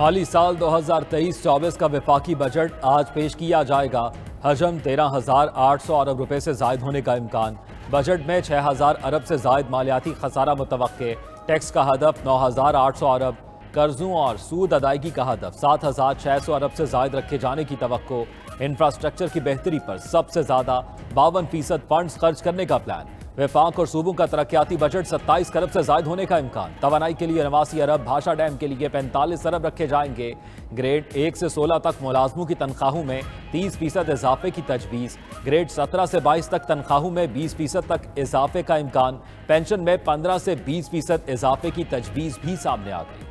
माली साल 2023-24 का वफाकी बजट आज पेश किया जाएगा। हजम 13,800 अरब रुपए से जायद होने का इम्कान। बजट में 6,000 अरब से जायद मालियाती खसारा मुतवक्के। टैक्स का हदफ 9,800 अरब। कर्जों और सूद अदायगी का हदफ 7,600 अरब से जायद रखे जाने की तवक्को। इंफ्रास्ट्रक्चर की बेहतरी पर सबसे ज्यादा 52% फंड्स खर्च करने का प्लान। वफाक और सूबों का तरक्याती बजट 27 अरब से जायद होने का इम्कान। तवानाई के लिए 89 अरब, भाषा डैम के लिए 45 अरब रखे जाएंगे। ग्रेड 1 से 16 तक मुलाजमों की तनख्वाहों में 30% इजाफे की तजवीज़। ग्रेड 17 से 22 तक तनख्वाहों में 20% तक इजाफे का इम्कान। पेंशन में 15 से 20% इजाफे की तजवीज़ भी सामने आ गई।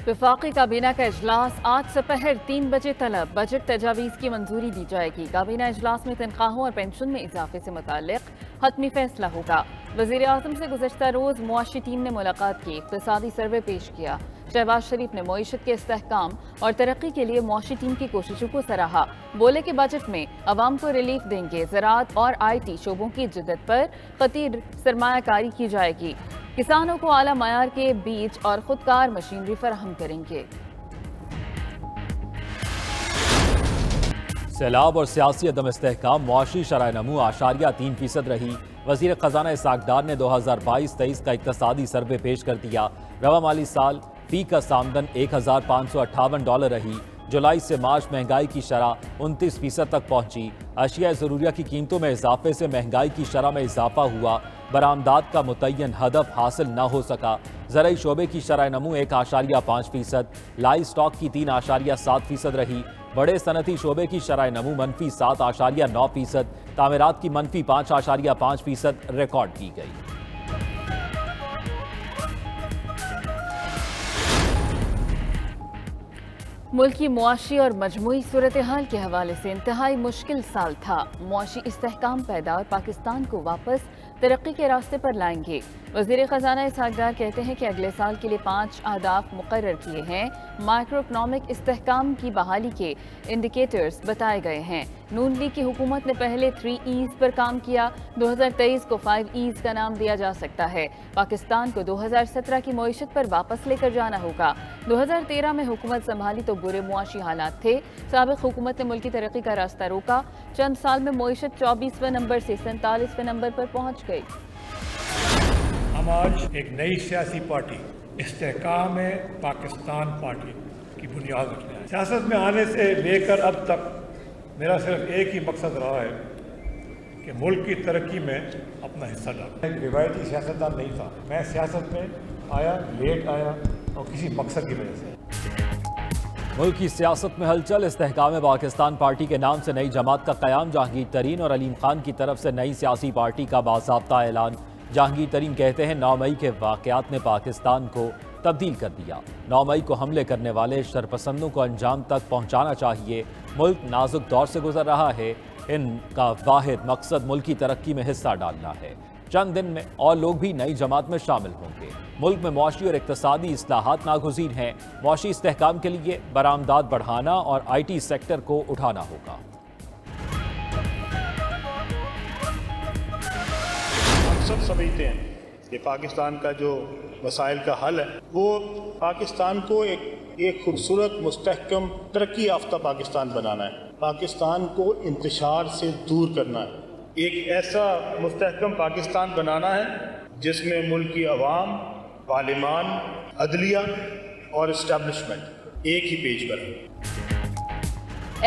वफाकी काबीना का इजलास आज दोपहर 3 बजे तलब। बजट तजावीज़ की मंजूरी दी जाएगी। काबीना इजलास में तनख्वाहों और पेंशन में इजाफे से मुताल्लिक हतमी फैसला होगा। वज़ीर आज़म से गुज़श्ता रोज़ मुआशी टीम ने मुलाकात की, इक़्तिसादी सर्वे पेश किया। शहबाज शरीफ ने मईशत के इस्तेहकाम और तरक्की के लिए मुआशी टीम की कोशिशों को सराहा। बोले कि बजट में अवाम को रिलीफ देंगे। ज़राअत और IT शोबों की जिद्दत पर क़तीर सरमायाकारी की जाएगी। किसानों को आला मयार के बीज और खुदकार मशीनरी फराहम करेंगे। सैलाब और सियासी अदम इस्तेहकाम मुआशी शरह नमू 8.3% रही। वज़ीर ख़जाना इसहाक़ डार ने 2022-23 का इक़्तिसादी सर्वे पेश कर दिया। रवा माली साल फी का आमदन $1,558 रही। जुलाई से मार्च महंगाई की शरह 29% तक पहुंची। अशिया ज़रूरिया की कीमतों में इजाफे से महंगाई की शरह में इजाफा हुआ। बरामदात का मुतय्यन हदफ हासिल न हो सका। ज़राई शोबे की शरह नमू 1.5%, लाई स्टॉक की 3.7% रही। बड़े सनती शोबे की शरह नमू मनफी 7.9%, तामीरात की मनफी 5.5% रिकॉर्ड की गई। मुल्की मुआशी और मजमूई सूरत हाल के हवाले से इंतहाई मुश्किल साल था। मुआशी इस्तेहकाम पैदा और पाकिस्तान को वापस तरक्की के रास्ते पर लाएंगे। वज़ीर ख़जाना इसहाक़ डार कहते हैं कि अगले साल के लिए 5 अहदाफ मुकर्रर किए हैं। माइक्रो इकनॉमिक इस्तेहकाम की बहाली के इंडिकेटर्स बताए गए हैं। नून लीग की हुकूमत ने पहले 3 E's पर काम किया। 2023 को 5 E's का नाम दिया जा सकता है। पाकिस्तान को 2017 की मईशत पर वापस लेकर जाना होगा। 2013 में हुकूमत संभाली तो बुरे मुआशी हालात थे। साबिक़ हुकूमत ने मुल्की तरक्की का रास्ता रोका। चंद साल में मईशत 24वें नंबर से 47वें नंबर पर पहुँच गई। हम आज एक नई सियासी पार्टी इस्तेहकाम पाकिस्तान पार्टी की बुनियाद रखते हैं। सियासत में आने से लेकर अब तक मेरा सिर्फ एक ही मकसद रहा है कि मुल्क की तरक्की में अपना हिस्सा डालना। एक रिवायती सियासतदान नहीं था। मैं सियासत में आया, लेट आया और किसी मकसद की वजह से। मुल्क की सियासत में हलचल। इस्तेहकाम पाकिस्तान पार्टी के नाम से नई जमात का क़याम। जहांगीर तरीन और अलीम खान की तरफ से नई सियासी पार्टी का बाज़ाब्ता ऐलान। जहांगीर तरीन कहते हैं 9 मई के वाक़यात ने पाकिस्तान को तब्दील कर दिया। 9 मई को हमले करने वाले शरपसंदों को अंजाम तक पहुंचाना चाहिए। मुल्क नाजुक दौर से गुजर रहा है। इनका वाहिद मकसद मुल्क की तरक्की में हिस्सा डालना है। चंद दिन में और लोग भी नई जमात में शामिल होंगे। मुल्क में मुआशी और इक़्तिसादी इस्लाहात नागुज़ीर हैं। मुआशी इस्तेहकाम के लिए बरामदात बढ़ाना और IT सेक्टर को उठाना होगा। सब समझते हैं कि पाकिस्तान का जो मसाइल का हल है वो पाकिस्तान को एक खूबसूरत मुस्तहकम तरक्की याफ्ता पाकिस्तान बनाना है। पाकिस्तान को इंतशार से दूर करना है। एक ऐसा मुस्तहकम पाकिस्तान बनाना है जिसमें मुल्क की अवाम, पार्लिमान, अदलिया और इस्टेब्लिशमेंट एक ही पेज पर है।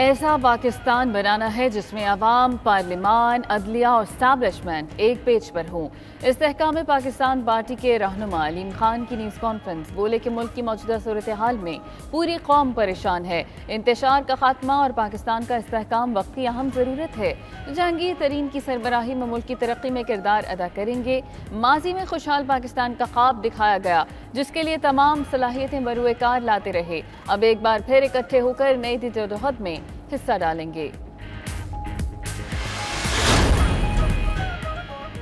ऐसा पाकिस्तान बनाना है जिसमें अवाम, पार्लिमान, अदलिया और इस्टेब्लिशमेंट एक पेज पर हों। इस्तेहकाम पाकिस्तान पार्टी के रहनुमा अलीम खान की न्यूज़ कॉन्फ्रेंस। बोले कि मुल्क की मौजूदा सूरत हाल में पूरी कौम परेशान है। इंतशार का खात्मा और पाकिस्तान का इस्तेहकाम वक्त की अहम ज़रूरत है। जहांगीर तरीन की सरबराही में मुल्क की तरक्की में किरदार अदा करेंगे। माजी में खुशहाल पाकिस्तान का ख्वाब दिखाया गया जिसके लिए तमाम सलाहियतें बरूएकार लाते रहे। अब एक बार फिर इकट्ठे होकर नई जदोजहद में हिस्सा डालेंगे।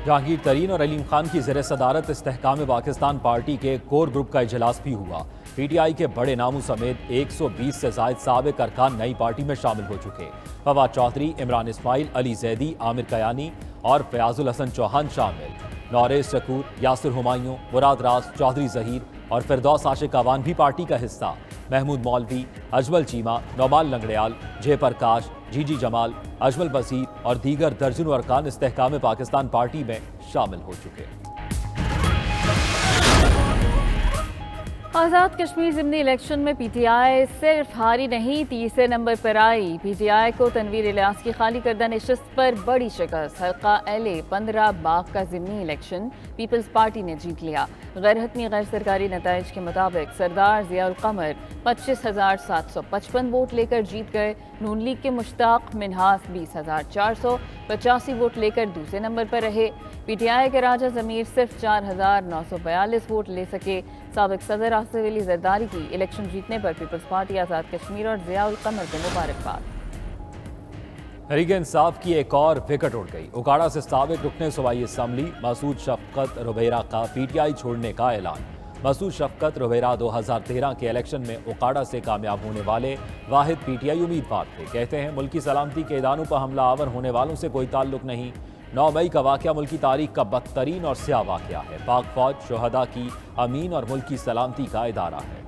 जहांगीर तरीन और अलीम खान की ज़ेर सदारत इस्तेहकाम पाकिस्तान पार्टी के कोर ग्रुप का इजलास भी हुआ। PTI के बड़े नामों समेत 120 से ज़ायद साबिक़ अरकान नई पार्टी में शामिल हो चुके। फवाद चौधरी, इमरान इस्माइल, अली जैदी, आमिर कयानी और फयाजुल हसन चौहान शामिल। नौरेज शकूर, यासिर हुमायूं, मुराद राज, चौधरी जहीर और फिरदौस आशिक अवान भी पार्टी का हिस्सा। महमूद मौलवी, अजमल चीमा, नौमाल लंगड़ियाल, जयप्रकाश, जीजी जमाल, अजमल बसीर और दीगर दर्जनों अरकान इस्तेहकाम पाकिस्तान पार्टी में शामिल हो चुके हैं। आज़ाद कश्मीर ज़िमनी इलेक्शन में पीटीआई सिर्फ हारी नहीं, तीसरे नंबर पर आई। पीटीआई को तनवीर इलियास की खाली करदा नशिस्त पर बड़ी शिकस्त। हल्का LA 15 बाग का ज़िमनी इलेक्शन पीपल्स पार्टी ने जीत लिया। गैर हतमी गैर सरकारी नताइज के मुताबिक सरदार ज़ियाउल क़मर 25,755 वोट लेकर जीत गए। नून लीग के मुश्ताक मिन्हास 20,485 वोट लेकर दूसरे नंबर पर रहे। पीटीआई के राजा ज़मीर सिर्फ 4,942 वोट ले सके। साबिक सदर आसिफ अली जरदारी की इलेक्शन जीतने पर पीपल्स पार्टी आज़ाद कश्मीर और ज़ियाउल क़मर को मुबारकबाद। तहरीक इंसाफ की एक और विकेट उड़ गई। उकाड़ा से साबिक रुकने सूबाई असम्बली मसूद शफकत रुबैरा का पीटीआई छोड़ने का ऐलान। मसूद शफकत रुबैरा 2013 के इलेक्शन में उकाड़ा से कामयाब होने वाले वाहिद पीटीआई उम्मीदवार थे। कहते हैं मुल्की सलामती के इदारों पर हमला आवर होने वालों से कोई ताल्लुक नहीं। 9 मई का वाक़या मुल्की तारीख का बदतरीन और स्याह वाक़या है। पाक फौज शुहदा की अमीन और मुल्की सलामती का इदारा है।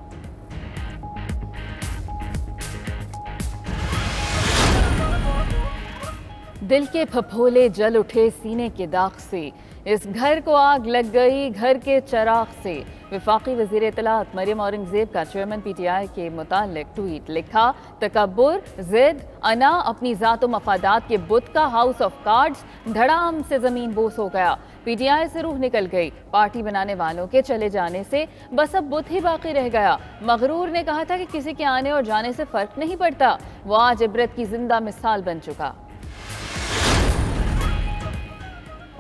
दिल के फफोले जल उठे सीने के दाग से, इस घर को आग लग गई घर के चराग से। वफाकी वज़ीर इत्तलात मरियम औरंगज़ेब का चेयरमैन पीटीआई के मुतालिक ट्वीट लिखा, तकब्बुर, ज़िद, अना अपनी ज़ातो मफादात के बुत का हाउस ऑफ कार्ड्स धड़ाम से ज़मीन बोस हो गया। पीटीआई से रूह निकल गई। पार्टी बनाने वालों के चले जाने से बस अब बुत ही बाकी रह गया। मगरूर ने कहा था कि किसी के आने और जाने से फ़र्क नहीं पड़ता, वो आज इबरत की जिंदा मिसाल बन चुका।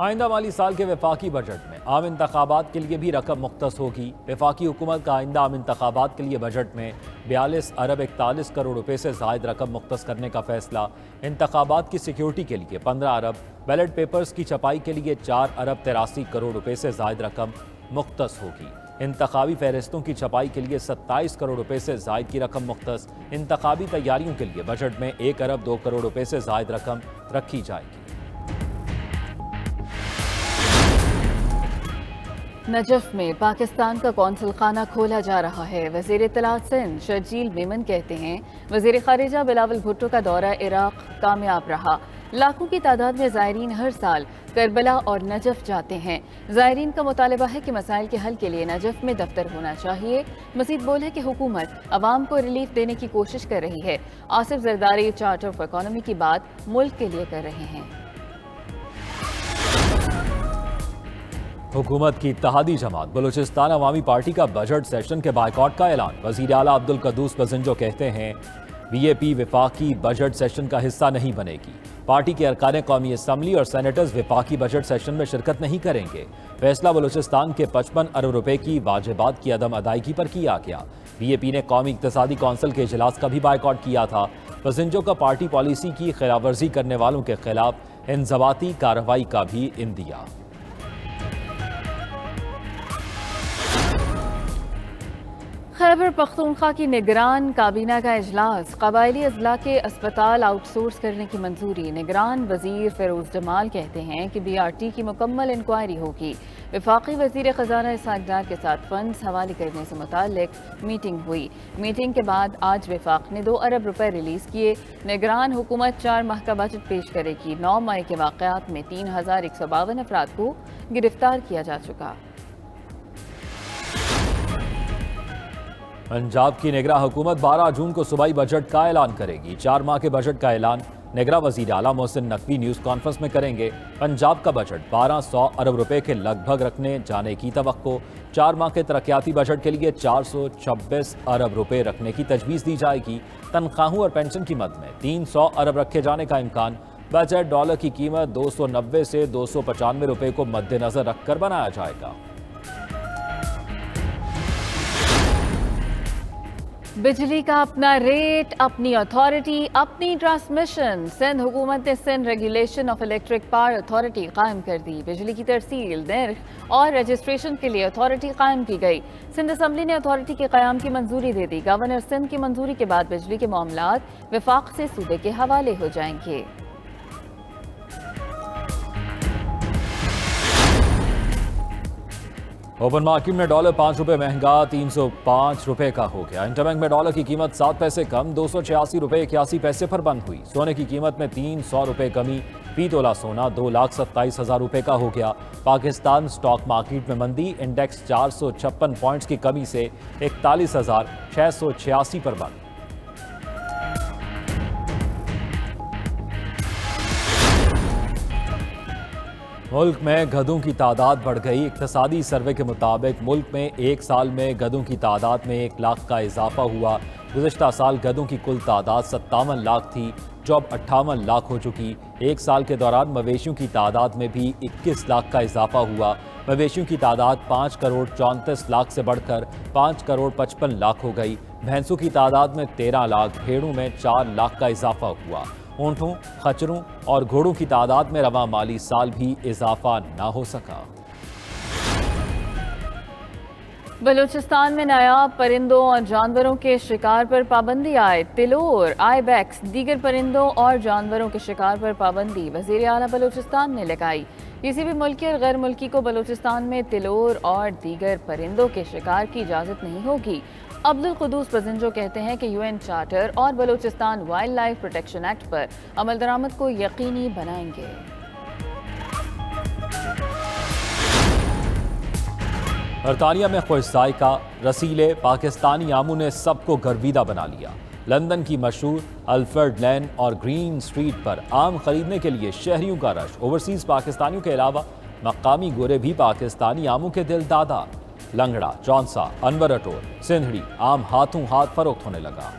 आइंदा माली साल के वफाकी बजट में आम इंतखाबात के लिए भी रकम मुख्तस होगी। वफाकी हुकूमत का आइंदा आम इंतखाबात के लिए बजट में 42 अरब 41 करोड़ रुपए से ज़ायद रकम मुख्तस करने का फैसला। इंतखाबात की सिक्योरिटी के लिए 15 अरब, बैलेट पेपर्स की छपाई के लिए 4 अरब 83 करोड़ रुपए से ज़ायद रकम मुख्तस होगी। इंतखाबी फहरिस्तों की छपाई के लिए 27 करोड़ रुपए से ज़ायद की रकम मुख्तस। इंतखाबी तैयारियों के लिए बजट में 1 अरब 2 करोड़ रुपए से ज़ायद रकम रखी जाएगी। नजफ में पाकिस्तान का कौंसल खाना खोला जा रहा है। वज़ीर इत्तलात सिंध शर्जील मेमन कहते हैं वज़ीर ख़ारिजा बिलावल भुट्टो का दौरा इराक़ कामयाब रहा। लाखों की तादाद में ज़ायरीन हर साल करबला और नजफ जाते हैं। ज़ायरीन का मुतालबा है कि मसाइल के हल के लिए नजफ में दफ्तर होना चाहिए। मज़ीद बोले कि हुकूमत अवाम को रिलीफ देने की कोशिश कर रही है। Asif Zardari charter of economy की बात मुल्क के लिए कर रहे हैं। हुकूमत की इत्तेहादी जमात बलूचिस्तान अवामी पार्टी का बजट सेशन के बायकॉट का ऐलान। वज़ीर आला अब्दुल कद्दूस बज़ंजो कहते हैं बीएपी वफाकी बजट सेशन का हिस्सा नहीं बनेगी। पार्टी के अरकान कौमी असम्बली और सेनेटर्स वफाकी बजट सेशन में शिरकत नहीं करेंगे। फैसला बलूचिस्तान के 55 अरब रुपए की वाजिबात की अदम अदायगी पर किया गया। बीएपी ने कौमी इक्तिसादी कौंसिल के इजलास का भी बायकॉट किया था। बज़ंजो का पार्टी पॉलिसी की खिलाफवर्जी करने वालों के खिलाफ इंज़बाती कार्रवाई का भी इंदिया। खैबर पख्तूनख्वा की निगरान काबीना का इजलास। कबायली अजला के अस्पताल आउटसोर्स करने की मंजूरी। निगरान वजीर फिरोज जमाल कहते हैं कि BRT की मुकम्मल इंक्वायरी होगी। वफाकी वजीर खजाना इसहाक डार के साथ फंड्स हवाले करने से मुताल्लिक मीटिंग हुई। मीटिंग के बाद आज वफाक ने 2 अरब रुपए रिलीज किए। निगरान हुकूमत 4 माह का बजट पेश करेगी। 9 मई के वाक़यात में 3152 अफराद को गिरफ्तार किया जा चुका। पंजाब की निगरान हुकूमत 12 जून को सूबाई बजट का ऐलान करेगी। 4 माह के बजट का ऐलान निगरान वज़ीर आला मोहसिन नकवी न्यूज़ कॉन्फ्रेंस में करेंगे। पंजाब का बजट 1200 अरब रुपए के लगभग रखने जाने की तवक्को। 4 माह के तरक्याती बजट के लिए 426 अरब रुपए रखने की तजवीज़ दी जाएगी। तनख्वाहों और पेंशन की मद में 300 अरब रखे जाने का इम्कान। बजट डॉलर की कीमत 290 से 295 रुपए को मद्देनजर रखकर बनाया जाएगा। बिजली का अपना रेट, अपनी अथॉरिटी, अपनी ट्रांसमिशन। सिंध हुकूमत ने Sindh regulation of electric power authority कायम कर दी। बिजली की तरसील, निर्ख और रजिस्ट्रेशन के लिए अथॉरिटी कायम की गई। सिंध असम्बली ने अथॉरिटी के क़याम की मंजूरी दे दी। गवर्नर सिंध की मंजूरी के बाद बिजली के मामलात वफाक से सूबे के हवाले हो जाएंगे। ओपन मार्केट में डॉलर 5 रुपए महंगा 305 रुपए का हो गया। इंटरबैंक में डॉलर की कीमत 7 पैसे कम 286 रुपए 81 पैसे पर बंद हुई। सोने की कीमत में 300 रुपए कमी, फी तोला सोना 2,27,000 रुपए का हो गया। पाकिस्तान स्टॉक मार्केट में मंदी, इंडेक्स 456 पॉइंट्स की कमी से 41,686 पर बंद। मुल्क में गधों की तादाद बढ़ गई। इक्तसादी सर्वे के मुताबिक मुल्क में एक साल में गधों की तादाद में 1 लाख का इजाफा हुआ। गुज़िश्ता साल गधों की कुल तादाद 57 लाख थी, जो अब 58 लाख हो चुकी। एक साल के दौरान मवेशियों की तादाद में भी 21 लाख का इजाफा हुआ। मवेशियों की तादाद 5 करोड़ 34 लाख से बढ़कर 5 करोड़ 55 लाख हो गई। भैंसों की तादाद में 13 लाख, भेड़ों में 4 लाख का इजाफा हुआ। ऊँटों, खच्चरों और घोड़ों की तादाद में रवा माली साल भी इजाफा ना हो सका। बलूचिस्तान में नायाब परिंदों और जानवरों के शिकार पर पाबंदी आए। तिलोर, आइबैक्स, दीगर परिंदों और जानवरों के शिकार पर पाबंदी वज़ीर आला बलूचिस्तान ने लगाई। किसी भी मुल्की और गैर मुल्की को बलूचिस्तान में तिलोर और दीगर परिंदों के शिकार की इजाज़त नहीं होगी। अब्दुल कुदूस पजिंजो कहते हैं कि यूएन चार्टर और Balochistan wild life protection act पर अमल दरामद को यकीनी बनाएंगे। बरतानिया में खुश जायका रसीले पाकिस्तानी आमों ने सबको गर्विदा बना लिया। लंदन की मशहूर अल्फ्रेड लेन और ग्रीन स्ट्रीट पर आम खरीदने के लिए शहरियों का रश। ओवरसीज पाकिस्तानियों के अलावा मकामी गोरे भी पाकिस्तानी आमों के दिल दादा। लंगड़ा, चौंसा, अनवर अटोर, सिंधड़ी आम हाथों हाथ फरोख्त होने लगा।